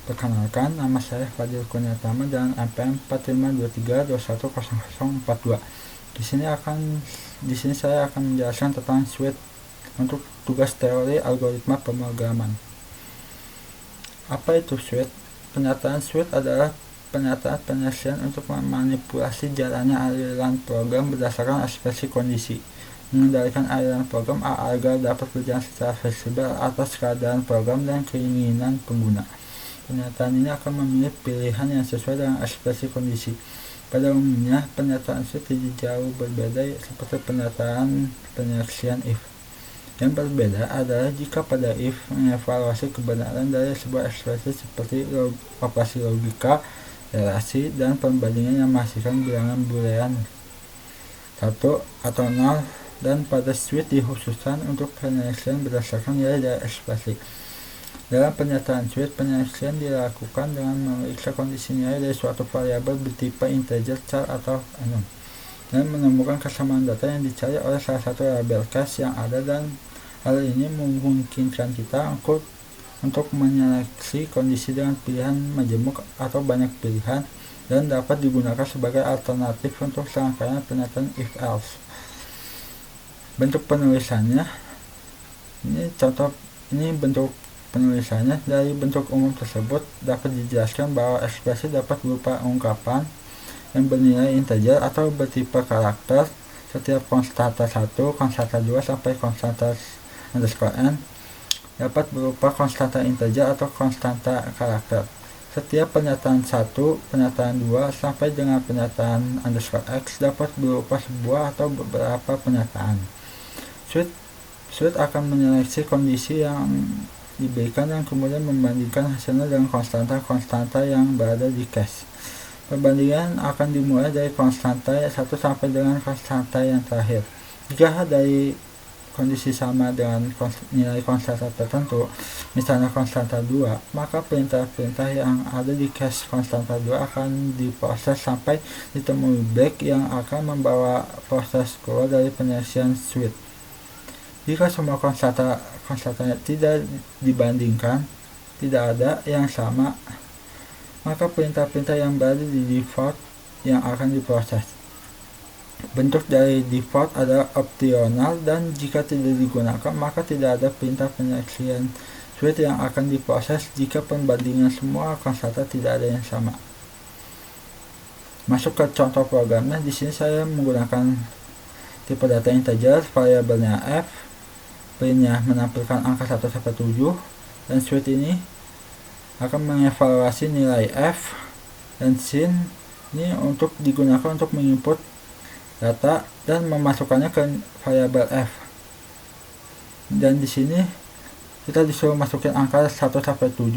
Perkenalkan, nama saya Fadil Kurniatama dan NPM 4523210042. Di sini saya akan menjelaskan tentang suite untuk tugas teori algoritma pemrograman. Apa itu suite? Penyataan suite adalah penyataan penyelesaian untuk memanipulasi jalannya aliran program berdasarkan ekspresi kondisi, mengendalikan aliran program agar dapat berjalan secara fleksibel atas keadaan program dan keinginan pengguna. Penyataan ini akan memilih pilihan yang sesuai dengan ekspresi kondisi. Pada umumnya, penyataan suite tidak jauh berbeda seperti penyataan penyelesaian if. Yang berbeda adalah jika pada if mengevaluasi kebenaran dari sebuah ekspresi seperti operasi logika, relasi, dan perbandingan yang menghasilkan bilangan boolean 1 atau 0, dan pada suite dikhususkan untuk penyelesaian berdasarkan nilai dari ekspresi. Dalam penyataan suite, penyelesaian dilakukan dengan memeriksa kondisi nilai dari suatu variabel bertipe integer, char, atau enum, dan menemukan kesamaan data yang dicari oleh salah satu label case yang ada, dan hal ini memungkinkan kita untuk menyeleksi kondisi dengan pilihan majemuk atau banyak pilihan, dan dapat digunakan sebagai alternatif untuk serangkaian penyataan if-else. Bentuk penulisannya, ini bentuk penulisannya. Dari bentuk umum tersebut dapat dijelaskan bahwa ekspresi dapat berupa ungkapan yang bernilai integer atau bertipe karakter. Setiap konstanta 1, konstanta 2, sampai konstanta _n dapat berupa konstanta integer atau konstanta karakter. Setiap pernyataan 1, pernyataan 2, sampai dengan pernyataan _x dapat berupa sebuah atau beberapa pernyataan. Suite akan menyeleksi kondisi yang diberikan dan kemudian membandingkan hasilnya dengan konstanta-konstanta yang berada di case. Perbandingan akan dimulai dari konstanta 1 sampai dengan konstanta yang terakhir. Jika dari kondisi sama dengan nilai konstanta tertentu, misalnya konstanta 2, maka perintah-perintah yang ada di case konstanta 2 akan diproses sampai ditemui break yang akan membawa proses keluar dari penyelesaian suite. Jika semua konstantanya tidak dibandingkan, tidak ada yang sama, maka perintah-perintah yang berada di default yang akan diproses. Bentuk dari default adalah opsional, dan jika tidak digunakan, maka tidak ada perintah penyelesaian suite yang akan diproses jika perbandingan semua konstanta tidak ada yang sama. Masuk ke contoh programnya. Di sini saya menggunakan tipe data integer, variabelnya f, printnya menampilkan angka 1 sampai 7, dan suite ini akan mengevaluasi nilai f dan sin ini untuk digunakan untuk menginput data dan memasukkannya ke variabel f. Dan di sini kita disuruh masukin angka 1 sampai 7.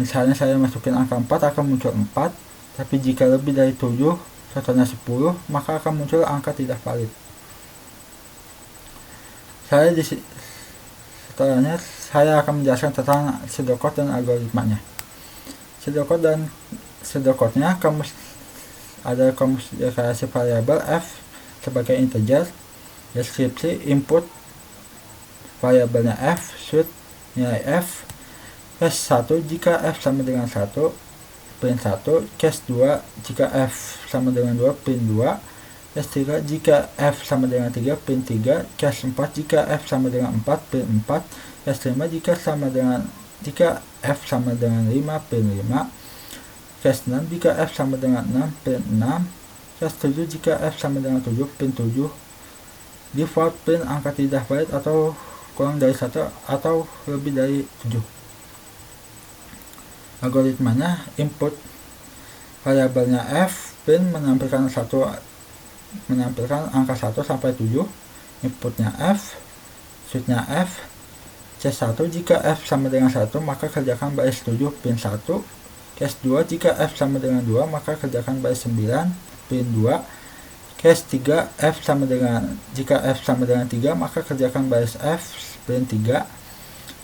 Misalnya saya masukin angka 4, akan muncul 4, tapi jika lebih dari 7, contohnya 10, maka akan muncul angka tidak valid. Setelahnya saya akan menjelaskan tentang pseudocode dan algoritmanya. Pseudocode-nya ada kamus deklarasi variabel f sebagai integer, deskripsi input variabelnya f, suite nilai f, case 1 jika f sama dengan 1, print 1, case 2 jika f sama dengan 2, print 2, case 3 jika f sama dengan 3, print 3, case 4 jika f sama dengan 4, print 4, case 5 jika f sama dengan 5, print 5, case 6 jika f sama dengan 6, print 6, case 7 jika f sama dengan 7, print 7. Default print angka tidak valid atau kurang dari 1 atau lebih dari 7. Algoritmanya, input variabelnya f, print menampilkan angka 1 sampai 7, inputnya f, suite-nya f, case 1 jika f sama dengan 1 maka kerjakan baris 7, print 1, case 2 jika f sama dengan 2 maka kerjakan baris 9, print 2, case 3 jika f sama dengan 3 maka kerjakan baris f, print 3,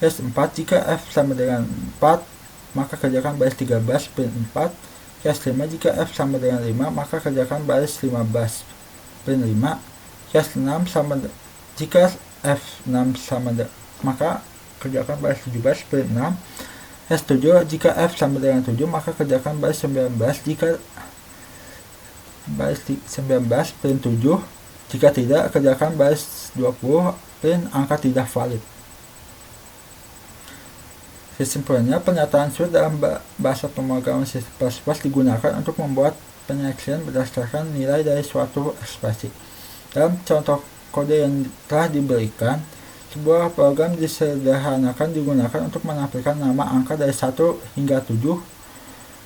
case 4 jika f sama dengan 4 maka kerjakan baris 13, print 4, case 5 jika f sama dengan 5 maka kerjakan baris 15, print 5, case 6 jika f 6 maka kerjakan baris 17, print 6, S7 jika F sama dengan 7, maka kerjakan baris 19 jika baris 19 print 7. Jika tidak, kerjakan baris 20 print angka tidak valid. Kesimpulannya, pernyataan suit dalam bahasa pemrograman C++ digunakan untuk membuat penyeleksian berdasarkan nilai dari suatu ekspresi. Dalam contoh kode yang telah diberikan, sebuah program disederhanakan digunakan untuk menampilkan nama angka dari 1 hingga 7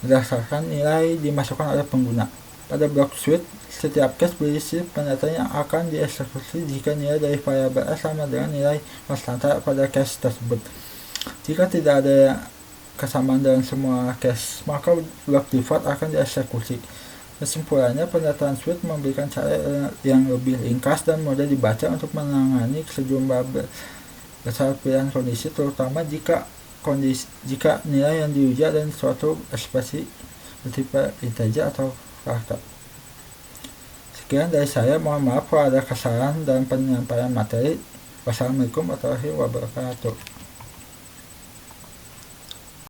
berdasarkan nilai dimasukkan oleh pengguna. Pada blok suite, setiap case berisi pernyataan yang akan dieksekusi jika nilai dari variabel S sama dengan nilai konstanta pada case tersebut. Jika tidak ada kesamaan dalam semua case, maka blok default akan dieksekusi. Kesimpulannya, pernyataan suite memberikan cara yang lebih ringkas dan mudah dibaca untuk menangani sejumlah besar pilihan kondisi, terutama jika nilai yang diuji adalah suatu ekspresi bertipe integer atau karakter. Sekian dari saya, mohon maaf kalau ada kesalahan dalam penyampaian materi. Wassalamualaikum warahmatullahi wabarakatuh.